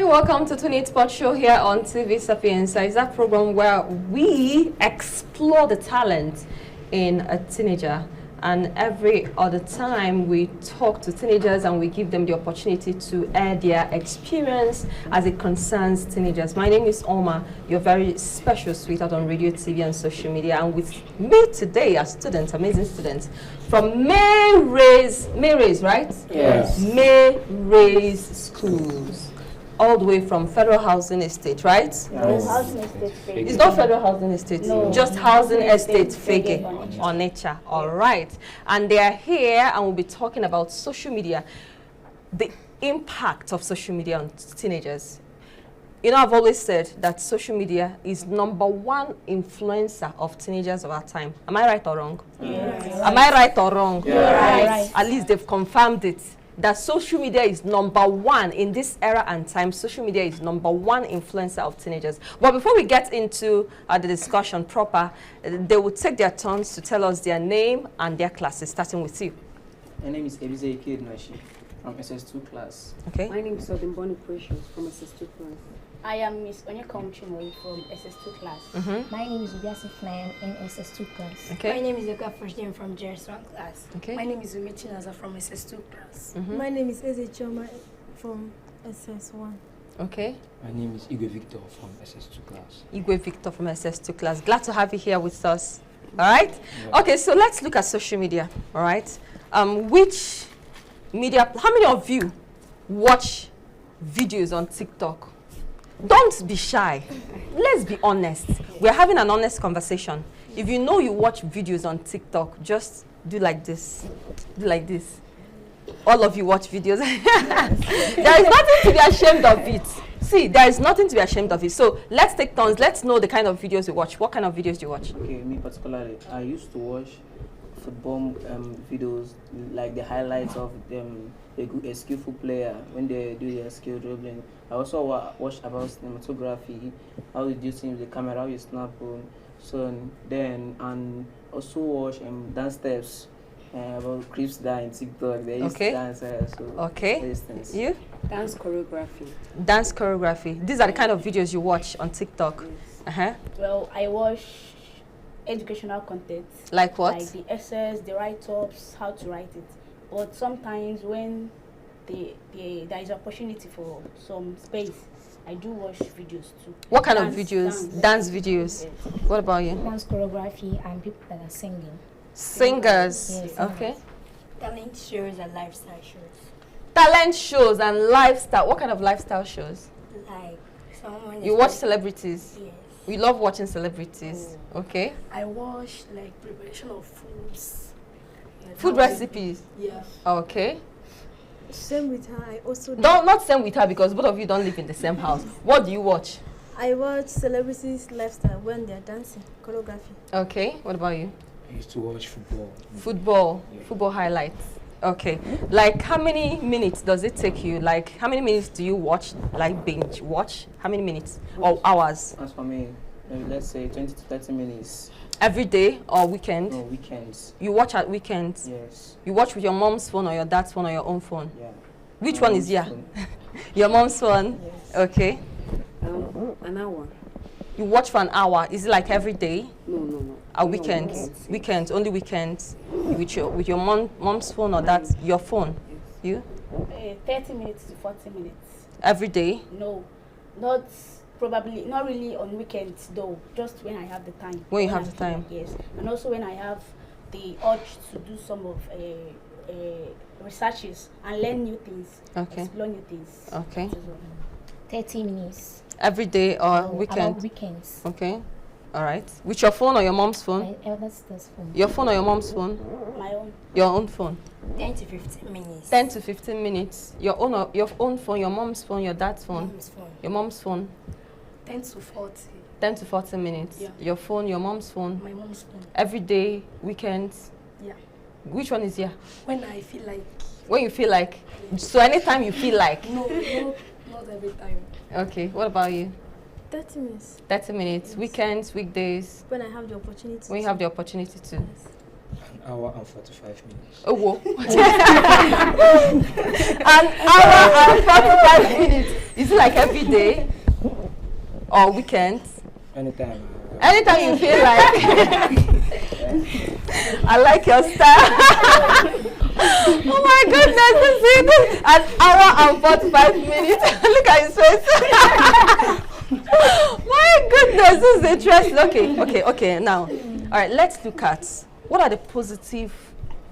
welcome to 28 Sport Show here on TV Sapienza. It's that program where we explore the talent in a teenager. And every other time we talk to teenagers and we give them the opportunity to air their experience as it concerns teenagers. My name is Oma, your very special sweetheart on radio, TV, and social media. And with me today are students, amazing students from Mayrays, right? Yes. Mayrays schools. All the way from Federal Housing Estate, right? Yes. Housing Estate Fegge. It's not Federal Housing Estate, No. just Housing Estate Fegge Fegge on nature. All right. And they are here and we'll be talking about social media, the impact of social media on teenagers. You know, I've always said that social media is #1 influencer of teenagers of our time. Am I right or wrong? Yes. Am I right or wrong? Yes. Right. At least they've confirmed it. That social media is #1 in this era and time. Social media is #1 influencer of teenagers. But before we get into the discussion proper, they will take their turns to tell us their name and their classes, starting with you. My name is Ebize Ikednashi from SS2 class. Okay. My name is Bonnie Precious from SS2 class. I am Miss Onyekom Chimoy from SS2 class. My name is Ubiasi Flam in SS2 class. Okay. My name is Yoka Firstine from JS1 class. Okay. My name is Umechi Naza from SS2 class. My name is Eze Choma from SS1. Okay. My name is Igwe Victor from SS2 class. Igwe Victor from SS2 class. Glad to have you here with us. All right. Yeah. Okay, so let's look at social media. All right. Which media, how many of you watch videos on TikTok? Don't be shy. Let's be honest. We're having an honest conversation. If you know you watch videos on TikTok, just do like this. Do like this. All of you watch videos. There is nothing to be ashamed of it. See, there is nothing to be ashamed of it. So let's take turns. Let's know the kind of videos you watch. What kind of videos do you watch? Okay, me particularly, I used to watch football videos, like the highlights of them, a skillful player when they do their skill dribbling. I also watch about cinematography, how you do things with the camera, how you snap on. So then, and also watch dance steps about creeps that in TikTok. They used to dance. So okay. You? Dance choreography. Dance choreography. These are the kind of videos you watch on TikTok. Yes. Well, I watch educational content. Like what? Like the essays, the write-ups, how to write it. But sometimes when there is opportunity for some space, I do watch videos too. What kind of videos? Dance videos. Yes. What about you? Dance choreography and people that are singing. Singers. Yes. Okay. Talent shows and lifestyle shows. Talent shows and lifestyle. What kind of lifestyle shows? Like someone. You watch celebrities? Yes. We love watching celebrities. Okay. I watch like preparation of foods. Like food recipes? Yes. Okay. Same with her, I also not same with her because both of you don't live in the same house. What do you watch? I watch celebrities' lifestyle when they're dancing, choreography. Okay. What about you? I used to watch football. Football. Yeah. Football highlights. Okay. Like how many minutes does it take you? Like how many minutes do you watch? Like binge watch? How many minutes or hours? As for me, maybe let's say 20 to 30 minutes. Every day or weekend? No, weekends. You watch at weekends? Yes. You watch with your mom's phone or your dad's phone or your own phone? Yeah. Which one is here? Your mom's phone? Yes. Okay. An hour. You watch for an hour. Is it like every day? No. A weekends? Weekends, only weekends. With your mom's phone or dad's your phone? Yes. You? 30 minutes to 40 minutes. Every day? No, not probably, not really on weekends though, just when I have the time. When you have the time? Yes, and also when I have the urge to do some of researches and learn new things, explore new things. Okay. 30 minutes. Every day or weekend? About weekends. Okay. All right. With your phone or your mom's phone? My eldest sister's phone. Your phone or your mom's phone? My own. Your own phone? 10 to 15 minutes. 10 to 15 minutes. Your own phone, your mom's phone, your dad's phone? Mom's phone. Your mom's phone? 10 to 40. 10 to 40 minutes. Yeah. Your phone, your mom's phone? My mom's phone. Every day, weekends? Yeah. Which one is here? When I feel like. When you feel like? So anytime you feel like? No, not every time. Okay. What about you? 30 minutes. 30 minutes. Yes. Weekends, weekdays? When I have the opportunity. When you have the opportunity to? Yes. An hour and 45 minutes. Oh, whoa. An hour and 45 minutes. Is it like every day or weekends? Anytime. Anytime you feel like. I like your style. Oh my goodness, this is an hour and 45 minutes. Look at his face. My goodness, this is interesting. Okay. Now, all right, let's look at what are the positive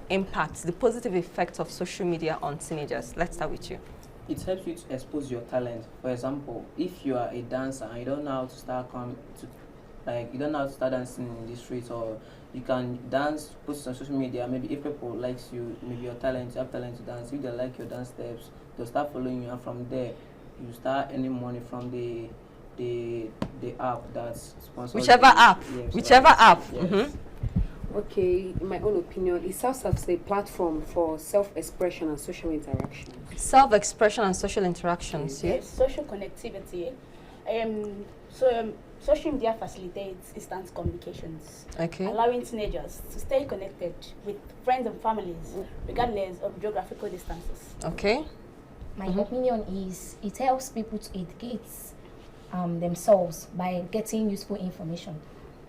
impacts, the positive effects of social media on teenagers. Let's start with you. It helps you to expose your talent. For example, if you are a dancer and you don't know how to start you don't know how to start dancing in the streets, or you can dance, post on social media. Maybe if people likes you, maybe your talent, you have talent to dance. If they like your dance steps, they'll start following you, and from there, you start earning money from the app that's sponsored. Whichever app. Yes, Whichever right. app. Yes. Mhm. Okay, in my own opinion, it serves as a platform for self-expression and social interaction. Self-expression and social interactions. Yes, Yes. social connectivity. Social media facilitates instant communications, Okay. allowing teenagers to stay connected with friends and families, regardless of geographical distances. Okay. My opinion is it helps people to educate themselves by getting useful information.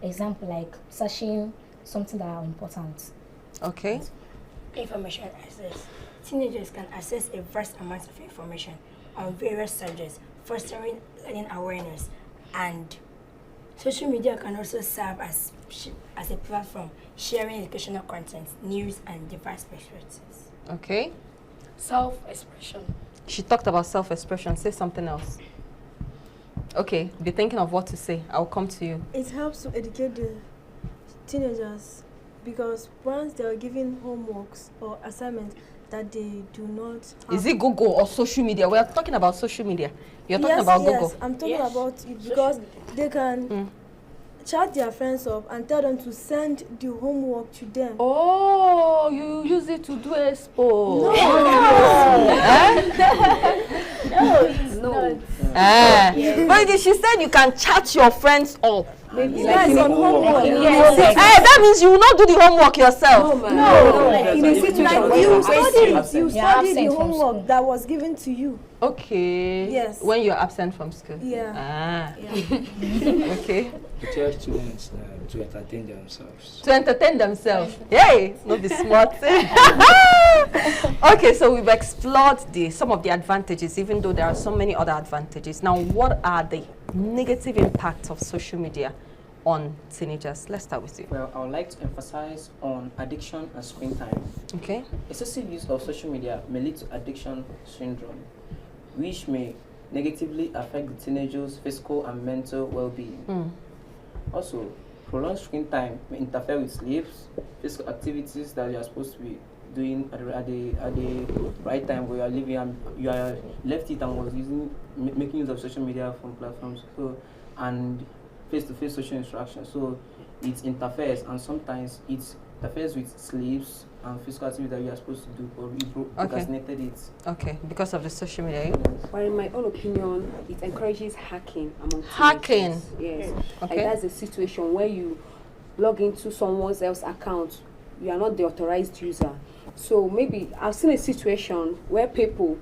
Example, like searching something that are important. Okay. Information access. Teenagers can access a vast amount of information on various subjects, fostering learning awareness, and social media can also serve as a platform sharing educational content, news, and diverse perspectives. Okay. Self-expression. She talked about self-expression. Say something else. Okay. Be thinking of what to say. I'll come to you. It helps to educate the teenagers because once they are given homeworks or assignments that they do not have. Is it Google or social media? We are talking about social media. You're talking about Google. Yes, I'm talking Yes. about it because they can chat their friends up and tell them to send the homework to them. Oh, you use it to do expo. No, it's not. But she said you can chat your friends up. Maybe Yes, like on homework. Yes. That means you will not do the homework yourself. No, in a situation Like where you you're studied, absent. you Yeah, studied the absent from homework school. that was given to you. Okay. Yes. When you're absent from school. Yeah. Okay. To tell students to entertain themselves. To entertain themselves. Yay! Not be smart. Okay, so we've explored some of the advantages, even though there are so many other advantages. Now, what are the negative impacts of social media on teenagers? Let's start with you. Well, I would like to emphasize on addiction and screen time. Okay. Excessive use of social media may lead to addiction syndrome, which may negatively affect the teenagers' physical and mental well-being. Also, prolonged screen time may interfere with sleeps, physical activities that you are supposed to be doing at the right time where you are living, and you are left it and was making use of social media from platforms, and face-to-face social interaction. So it interferes, and sometimes it interferes with sleeps and physical activity that you are supposed to do, or you procrastinated it. Okay, because of the social media. But in my own opinion, it encourages hacking among Hacking? teenagers. Yes. Okay. Like that's a situation where you log into someone else's account. You are not the authorized user. So maybe I've seen a situation where people,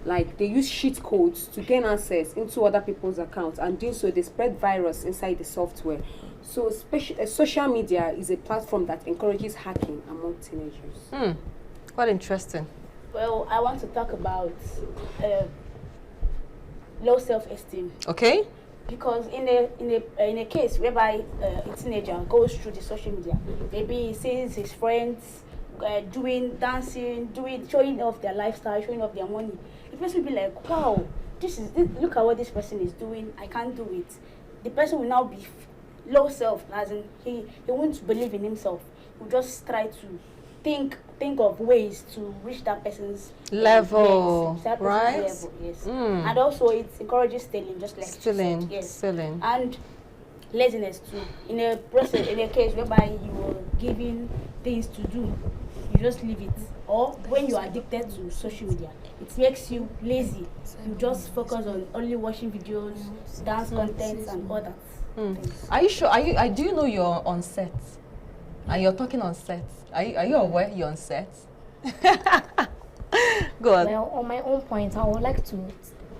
like, they use cheat codes to gain access into other people's accounts, and doing so they spread virus inside the software. So social media is a platform that encourages hacking among teenagers. Quite interesting. Well, I want to talk about low self-esteem. Okay. Because in a case whereby a teenager goes through the social media, maybe he sees his friends doing dancing, showing off their lifestyle, showing off their money, the person will be like, wow, look at what this person is doing, I can't do it. The person will now be low self, as in he won't believe in himself. He will just try to think of ways to reach that person's level, yes, that person's right? level, yes. And also it encourages stealing, just like Stealing, you said, yes. stealing. And laziness too. In a case whereby you are given things to do, you just leave it. Or when you are addicted to social media, it makes you lazy. You just focus on only watching videos, dance content, and all that. Are you sure? Do you know you're on set? And you're talking on set. Are you aware you're on set? Go on. Well, on my own point, I would like to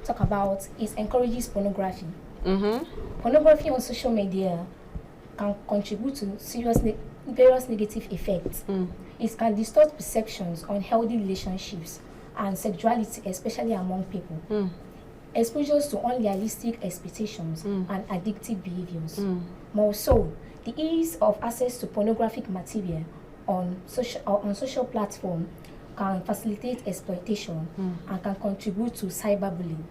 talk about is encourages pornography. Pornography on social media can contribute to various negative effects. It can distort perceptions on healthy relationships and sexuality, especially among people. Exposures to unrealistic expectations and addictive behaviors. More so, the ease of access to pornographic material on social platform can facilitate exploitation and can contribute to cyberbullying.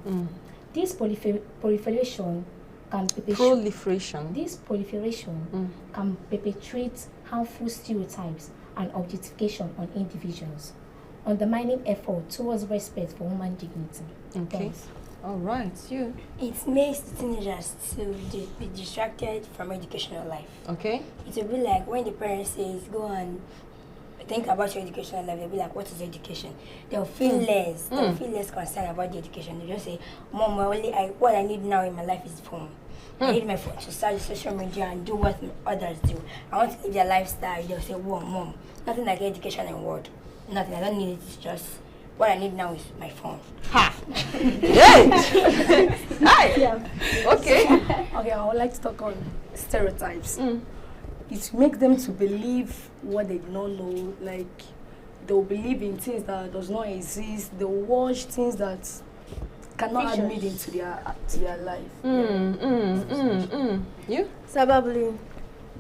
This proliferation can perpetrate harmful stereotypes and objectification on individuals, undermining effort towards respect for human dignity. Okay. Thanks. All right, you. It makes teenagers to be distracted from educational life. Okay. It will be like when the parent says, go and think about your educational life, they'll be like, what is education? They'll feel less. They'll feel less concerned about the education. They just say, Mom, what I need now in my life is phone. I need my phone to search social media and do what others do. I want to live their lifestyle. They'll say, whoa, Mom, nothing like education and word. Nothing. I don't need it. It's just what I need now is my phone. Ha! Hey! Hi! Yeah. Okay. Okay, I would like to talk on stereotypes. It makes them to believe what they do not know. Like, they'll believe in things that does not exist. They'll watch things that cannot add meaning to their life. You? Cyberbullying.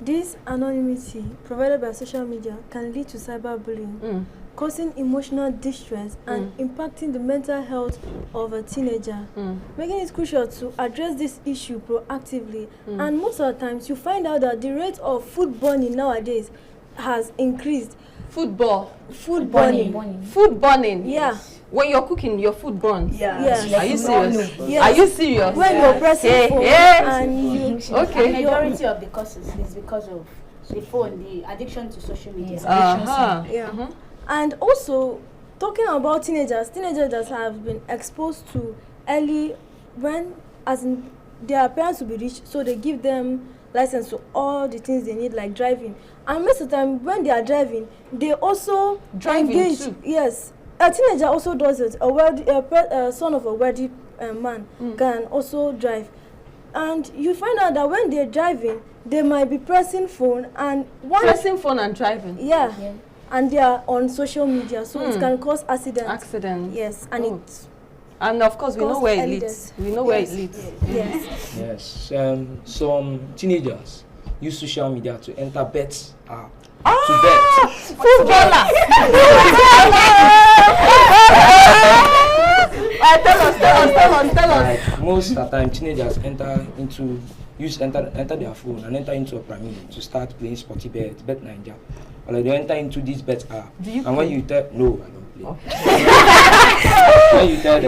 This anonymity provided by social media can lead to cyberbullying, causing emotional distress and impacting the mental health of a teenager, making it crucial to address this issue proactively. And most of the times, you find out that the rate of food burning nowadays has increased. Food burning. Yeah. When you're cooking, your food burns. Yeah. Are you serious? Yes. Are you serious? When you're pressing phone and you Okay. The majority of the causes is because of the phone, the addiction to social media. yeah. And also, talking about teenagers that have been exposed to early, when, as in, their parents will be rich, so they give them license to all the things they need, like driving. And most of the time, when they are driving, they also engage. Too. Yes, a teenager also does it. A son of a wealthy man can also drive. And you find out that when they're driving, they might be pressing phone and driving. Yeah. And they are on social media, so it can cause accidents. Yes, and and of course we know where it leads. We know where it leads. Yes. Yes. Some teenagers use social media to enter bets. To bet. Footballer. Tell us. Like most of the time, teenagers enter their phone and enter into a pyramid to start playing sporty bet Nigeria. Or like they enter into this bet app. And when you tell no, I don't play. When you tell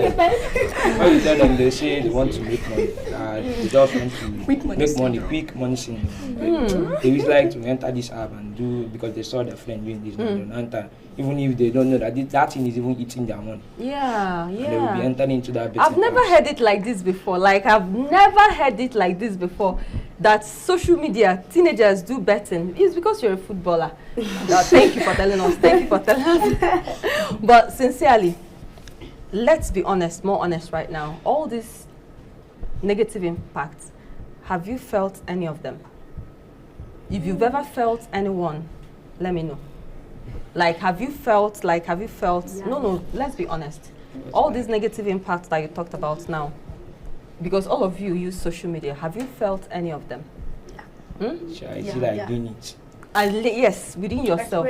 them, they say they want to make money. They just want to quick money syndrome. They always like to enter this app and do because they saw their friend doing this and enter. Even if they don't know that thing is even eating their money. Yeah. And they will be entering into that bet. I've never heard it like this before. That social media teenagers do betting. It's because you're a footballer. Thank you for telling us. But sincerely, let's be honest, more honest right now. All these negative impacts, have you felt any of them? If you've ever felt anyone, let me know. Have you felt, no, let's be honest. All these negative impacts that you talked about now, because all of you use social media, have you felt any of them? Doing it. Yes, within yourself.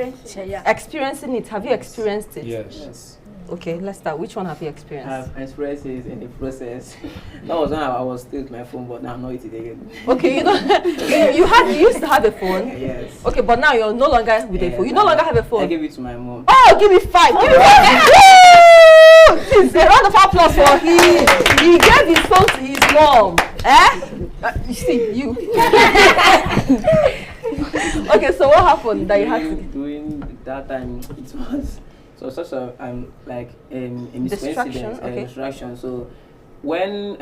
Experiencing it. Have you experienced it? Yes. Okay, let's start. Which one have you experienced? I've experienced it in the process. That was when I was still with my phone, but now I'm not with it again. Okay, you used to have a phone. Yes. Okay, but now you're no longer with a phone. You no longer have a phone. I gave it to my mom. Oh, give me 5. Give me 5. Please, a round of applause for him. He gave his phone to his mom. You see, you. Okay, so what happened that you had to do? During that time, it was such a distraction. So when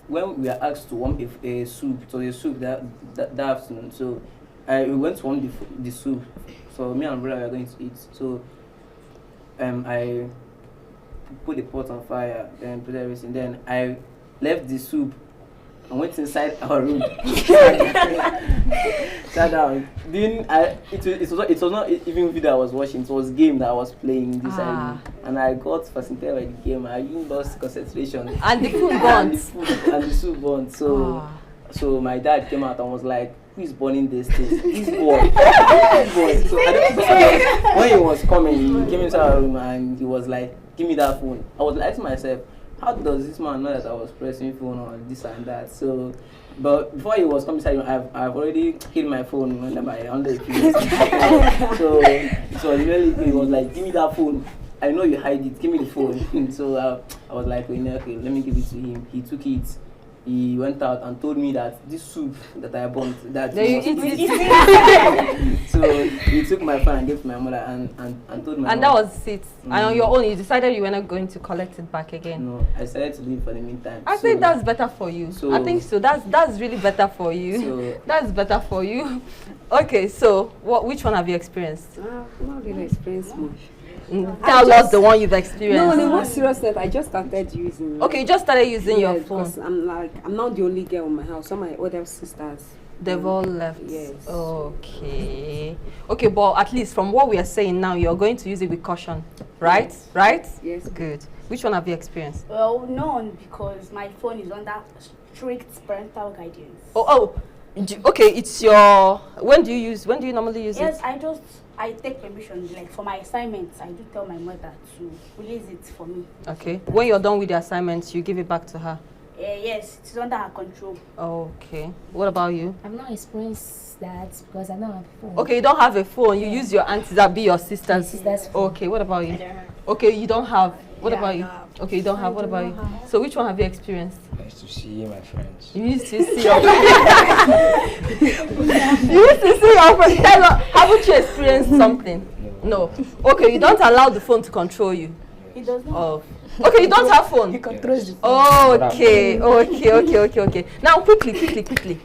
we are asked to warm a soup, so a soup that afternoon. So we went to warm the soup. So me and brother were going to eat. So I put the pot on fire, then put everything. Then I left the soup and went inside our room. Sat down. Then it was not even video I was watching. It was game that I was playing this and I got fascinated by the game. I even lost concentration. And the food burnt. and the soup burnt. So my dad came out and was like, "Who is burning this thing? This boy." So when he was coming, he came into our room and he was like, "Give me that phone." I was like to myself, how does this man know that I was pressing phone or this and that? So, but before he was coming inside, I've already hid my phone under the pillow. So it was really good. He was like, "Give me that phone. I know you hide it. Give me the phone." So I was like, okay, let me give it to him. He took it. He went out and told me that this soup that I burnt, that he was eating. So he took my phone and gave it to my mother and told my mother. And that was it. And on your own, you decided you were not going to collect it back again. No, I decided to leave for the meantime. I think that's better for you. I think so. That's really better for you. That's better for you. Okay, so which one have you experienced? Not really experienced much. Tell us the one you've experienced. No, more serious note, I just started using. Okay, you just started using your phone. Because I'm not the only girl in my house. Some of my other sisters, they've all left. Yes. Okay. Okay, but at least from what we are saying now, you're going to use it with caution, right? Yes. Right? Yes. Good. Which one have you experienced? Well, none, because my phone is under strict parental guidance. Okay, it's your. When do you normally use it? Yes, I take permission. Like for my assignments, I do tell my mother to release it for me. Okay. When you're done with the assignments, you give it back to her. Yes, it's under her control. Okay. What about you? I've not experienced that because I don't have a phone. Okay, you don't have a phone. You use your aunties that be your sisters. Sisters' phone. Okay. What about you? Okay, you don't have. What about you? Okay, you don't have. What about you? So which one have you experienced? I used to see my friends. You used to see your friends. You used to see your friends. Tell us, haven't you experienced something? No. Okay, you don't allow the phone to control you. It does not. Oh. Okay, you don't have phone. He controls the phone. Okay. Now, quickly.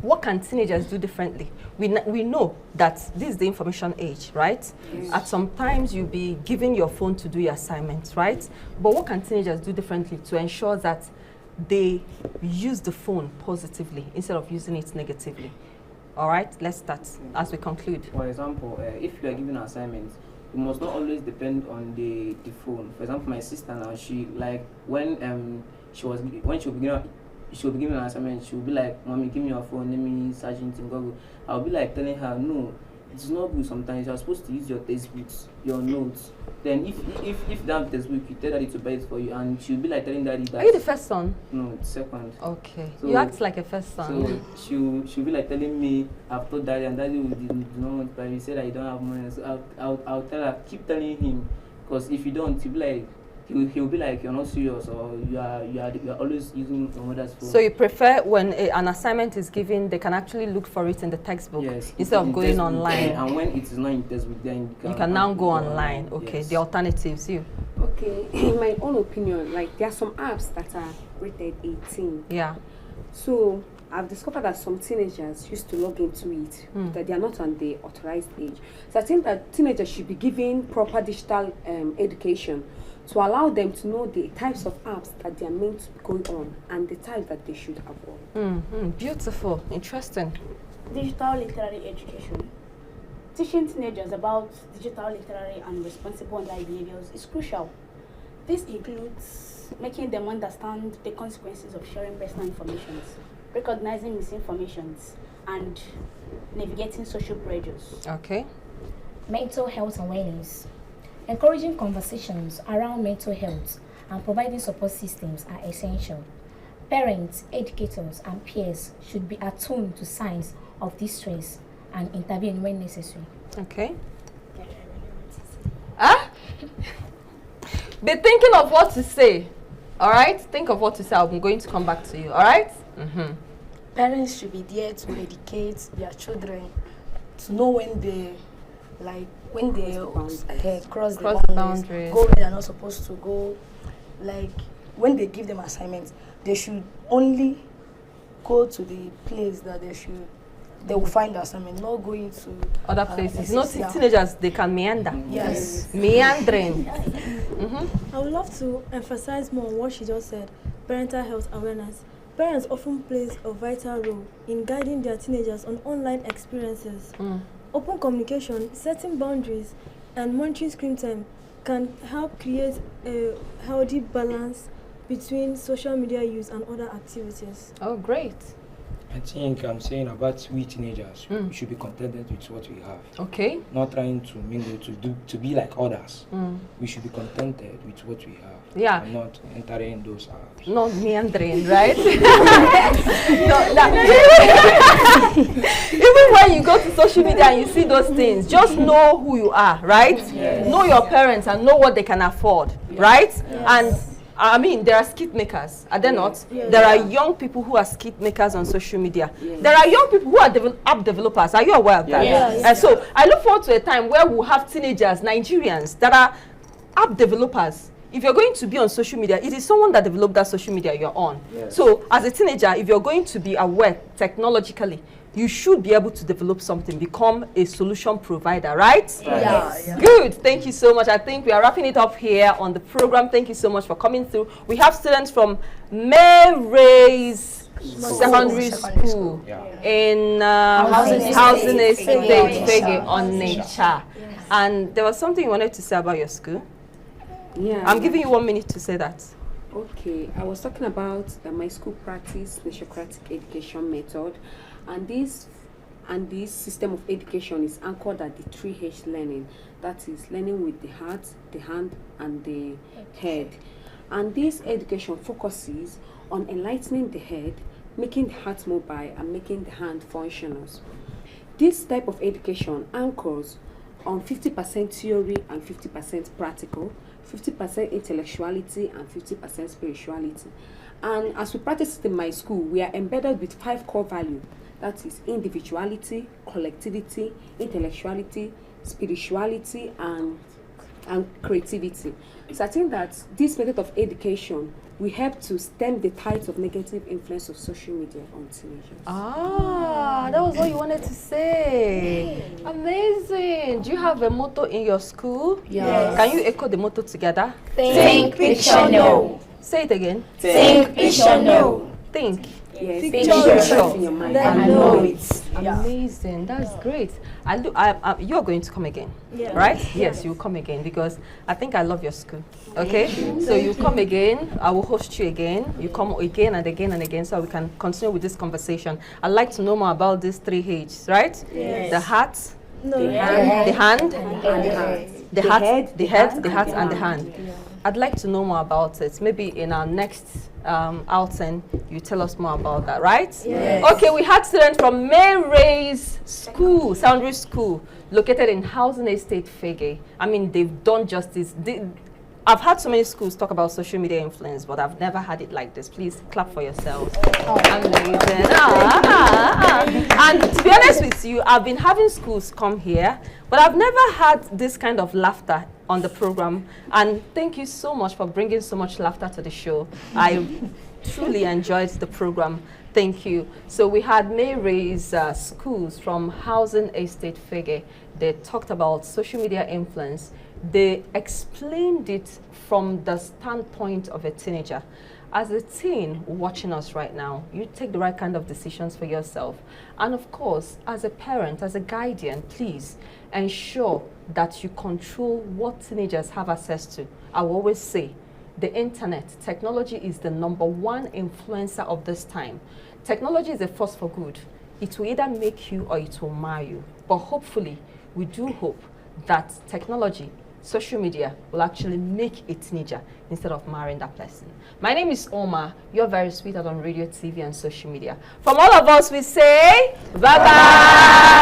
What can teenagers do differently? We know that this is the information age, right? Yes. At some times you'll be giving your phone to do your assignments, right? But what can teenagers do differently to ensure that they use the phone positively instead of using it negatively? All right, let's start as we conclude. For example, if you are given an assignment, you must not always depend on the phone. For example, my sister now, she like when she will begin an assignment, she will be like, "Mommy, give me your phone, let me search it in Google." I'll be like telling her, "No, it's not good. Sometimes you're supposed to use your textbooks, your notes. Then if you don't have textbook, you tell daddy to buy it for you," and she'll be like telling daddy that. Are you the first son? No, it's second. Okay. So, you act like a first son. So she'll be like telling me, "I've told daddy, and daddy do not want, but he said I don't have money." So I'll tell her, keep telling him, because if you don't, he'll be like. He'll be like, "You're not serious," or you are always using your mother's phone. So you prefer when an assignment is given, they can actually look for it in the textbook, yes, instead of going online. And when it is not in textbook, then you can now go online. Okay, yes. The alternatives, you. Okay, in my own opinion, like there are some apps that are rated 18. Yeah. So I've discovered that some teenagers used to log into it, that they are not on the authorized age. So I think that teenagers should be given proper digital education to allow them to know the types of apps that they are meant to be going on and the types that they should avoid. Beautiful, interesting. Digital literary education. Teaching teenagers about digital literary and responsible online behaviors is crucial. This includes making them understand the consequences of sharing personal information, recognizing misinformations, and navigating social pressures. Okay. Mental health awareness. Encouraging conversations around mental health and providing support systems are essential. Parents, educators, and peers should be attuned to signs of distress and intervene when necessary. Okay. Be thinking of what to say. All right? Think of what to say. I'm going to come back to you. All right? Parents should be there to educate their children, to know when they cross the boundaries, go where they're not supposed to go. Like when they give them assignments, they should only go to the place that they should they will find assignment, not going to Other places. yeah. Teenagers, they can meander. Yes. Meandering. I would love to emphasize more on what she just said, parental health awareness. Parents often plays a vital role in guiding their teenagers on online experiences. Open communication, setting boundaries, and monitoring screen time can help create a healthy balance between social media use and other activities. Oh, great. I think I'm saying about we teenagers, we should be contented with what we have. Okay. Not trying to mingle to be like others. We should be contented with what we have. Yeah. And not entering those apps. Not meandering, right? Even when you go to social media and you see those things, just know who you are, right? Yes. Know your parents and know what they can afford, right? And I mean, there are skit makers, are there not? There are young people who are skit makers on social media. There are young people who are app developers. Are you aware of that? And so I look forward to a time where we'll have teenagers, Nigerians, that are app developers. If you're going to be on social media, it is someone that developed that social media you're on. So as a teenager, if you're going to be aware technologically, you should be able to develop something, become a solution provider, right? Good. Thank you so much. I think we are wrapping it up here on the program. Thank you so much for coming through. We have students from Mary's Secondary School in Housing Estate, Fegge on Nature. And there was something you wanted to say about your school. Yeah. I'm giving you 1 minute to say that. Okay, I was talking about my school practice, Natiocratic education method, and this system of education is anchored at the 3H learning. That is learning with the heart, the hand, and the head. And this education focuses on enlightening the head, making the heart mobile, and making the hand functional. This type of education anchors on 50% theory and 50% practical, 50% intellectuality and 50% spirituality. And as we practice it in my school, we are embedded with 5 core values. That is individuality, collectivity, intellectuality, spirituality, and creativity. So I think that this method of education will help to stem the tides of negative influence of social media on teenagers. Ah, that was what you wanted to say. Amazing. Do you have a motto in your school? Yes. Can you echo the motto together? Think, picture, know. Say it again. Think, picture, know. Think. Yes, Picture. in your mind. And know it. Amazing. That's great. You're going to come again, right? Yes, you'll come again because I think I love your school. Okay? So you come again. I will host you again. You come again and again and again so we can continue with this conversation. I'd like to know more about these 3 H's, right? Yes. The heart, No. the hand, the heart, the head, the heart, and the hand. hand. I'd like to know more about it. Maybe in our next outing, you tell us more about that, right? Yes. Okay, we had students from Mary's School, Secondary School, located in Housing Estate, Fegge. I mean, they've done justice. I've had so many schools talk about social media influence, but I've never had it like this. Please clap for yourselves. Amazing. And to be honest with you, I've been having schools come here, but I've never had this kind of laughter on the program. And thank you so much for bringing so much laughter to the show. I truly enjoyed the program. Thank you. So we had Mary's schools from Housing Estate Fegge. They talked about social media influence. They explained it from the standpoint of a teenager. As a teen watching us right now, you take the right kind of decisions for yourself. And of course, as a parent, as a guardian, please ensure that you control what teenagers have access to. I will always say, the internet, technology is the #1 influencer of this time. Technology is a force for good. It will either make you or it will mar you. But hopefully, we do hope that technology, social media, will actually make a teenager instead of marrying that person. My name is Oma. You're very sweet on radio, TV, and social media. From all of us, we say bye-bye.